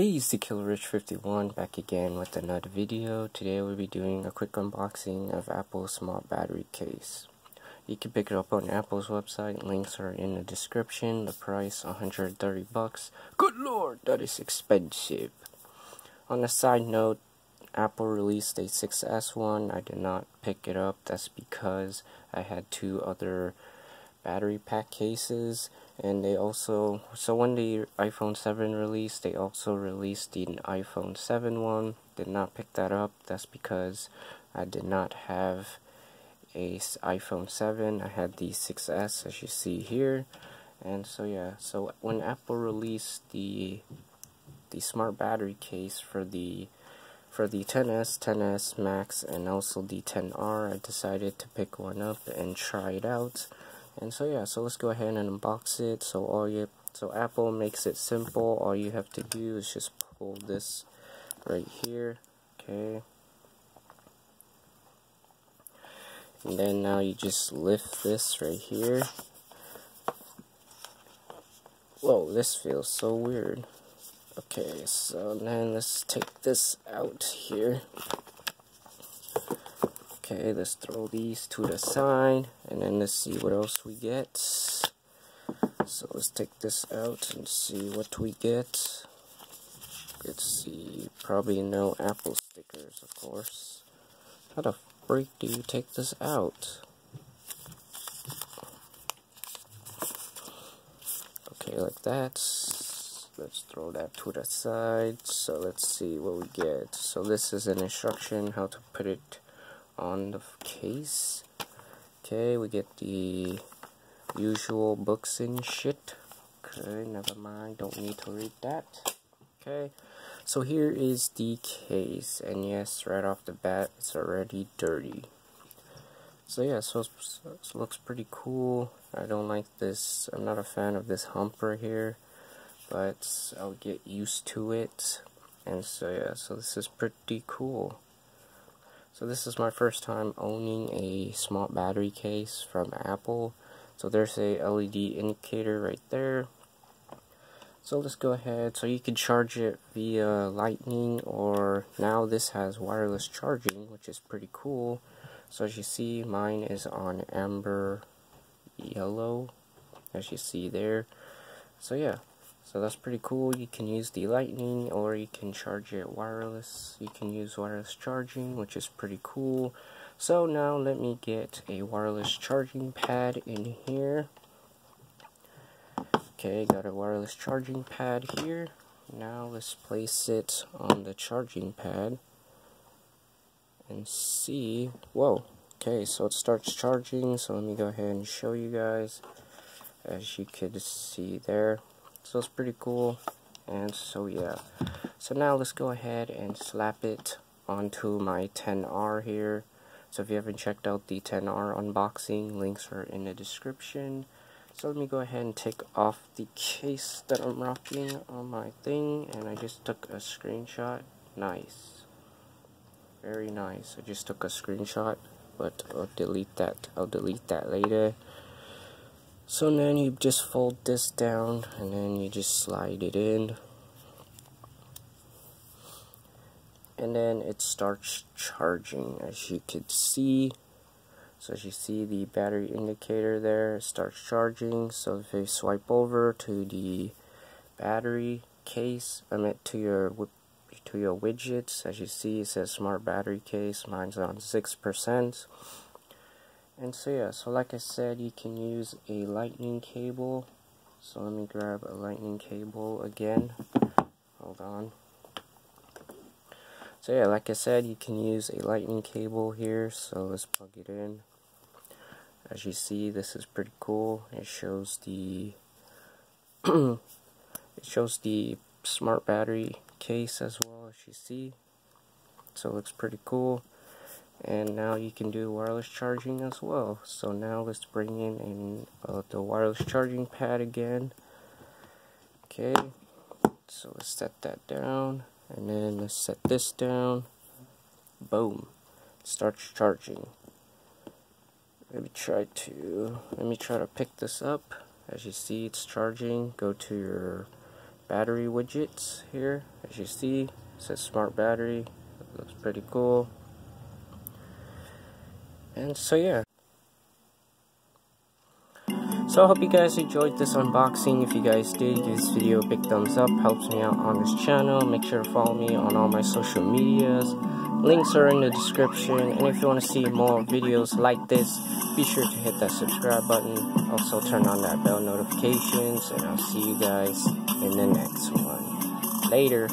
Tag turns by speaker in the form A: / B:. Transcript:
A: Hey, it's the Killer Rich 51 back again with another video. Today we'll be doing a quick unboxing of Apple's smart battery case. You can pick it up on Apple's website. Links are in the description. The price $130. Good lord, that is expensive. On a side note, Apple released a 6S one. I did not pick it up. That's because I had two other battery pack cases, and they also, so when the iPhone 7 released, they also released the iPhone 7 one. Did not pick that up. That's because I did not have a iPhone 7. I had the 6S, as you see here. And so yeah, so when Apple released the smart battery case for the 10S, 10S Max, and also the 10R, I decided to pick one up and try it out. And so yeah, so let's go ahead and unbox it. So Apple makes it simple. All you have to do is just pull this right here, okay? And then now you just lift this right here. Whoa, this feels so weird. Okay, so then let's take this out here. Okay, let's throw these to the side, and then let's see what else we get. So let's take this out and see what we get. Let's see, probably no Apple stickers, of course. How the freak do you take this out? Okay, like that. Let's throw that to the side. So let's see what we get. So this is an instruction how to put it on the case. Okay, we get the usual books and shit. Okay, never mind, don't need to read that. Okay, so here is the case, and yes, right off the bat, it's already dirty. So yeah, so it looks pretty cool. I don't like this, I'm not a fan of this humper here, but I'll get used to it. And so yeah, so this is pretty cool. So this is my first time owning a smart battery case from Apple. So there's a LED indicator right there. So let's go ahead. So you can charge it via lightning, or now this has wireless charging, which is pretty cool. So as you see, mine is on amber yellow, as you see there. So yeah. So that's pretty cool. You can use the lightning, or you can charge it wireless. You can use wireless charging, which is pretty cool. So now let me get a wireless charging pad in here. Okay, got a wireless charging pad here. Now let's place it on the charging pad and see. Whoa, okay, so it starts charging. So let me go ahead and show you guys. As you could see there. So it's pretty cool. And so yeah, so now let's go ahead and slap it onto my 10R here. So if you haven't checked out the 10R unboxing, links are in the description. So let me go ahead and take off the case that I'm rocking on my thing, and I just took a screenshot. Nice, very nice. I just took a screenshot, but I'll delete that later. So then you just fold this down, and then you just slide it in, and then it starts charging, as you could see. So as you see the battery indicator there, it starts charging. So if you swipe over to the battery case, to your widgets, as you see it says smart battery case. Mine's on 6%. And so yeah, so like I said, you can use a lightning cable. So let me grab a lightning cable again. Hold on. So yeah, like I said, you can use a lightning cable here. So let's plug it in. As you see, this is pretty cool. It shows the smart battery case as well, as you see. So it looks pretty cool. And now you can do wireless charging as well. So now let's bring in the wireless charging pad again. Okay, so let's set that down, and then let's set this down. Boom, it starts charging. Let me try to pick this up. As you see, it's charging. Go to your battery widget here. As you see, it says smart battery. It looks pretty cool. And so yeah. So I hope you guys enjoyed this unboxing. If you guys did, give this video a big thumbs up. Helps me out on this channel. Make sure to follow me on all my social medias. Links are in the description. And if you want to see more videos like this, be sure to hit that subscribe button. Also turn on that bell notifications. And I'll see you guys in the next one. Later.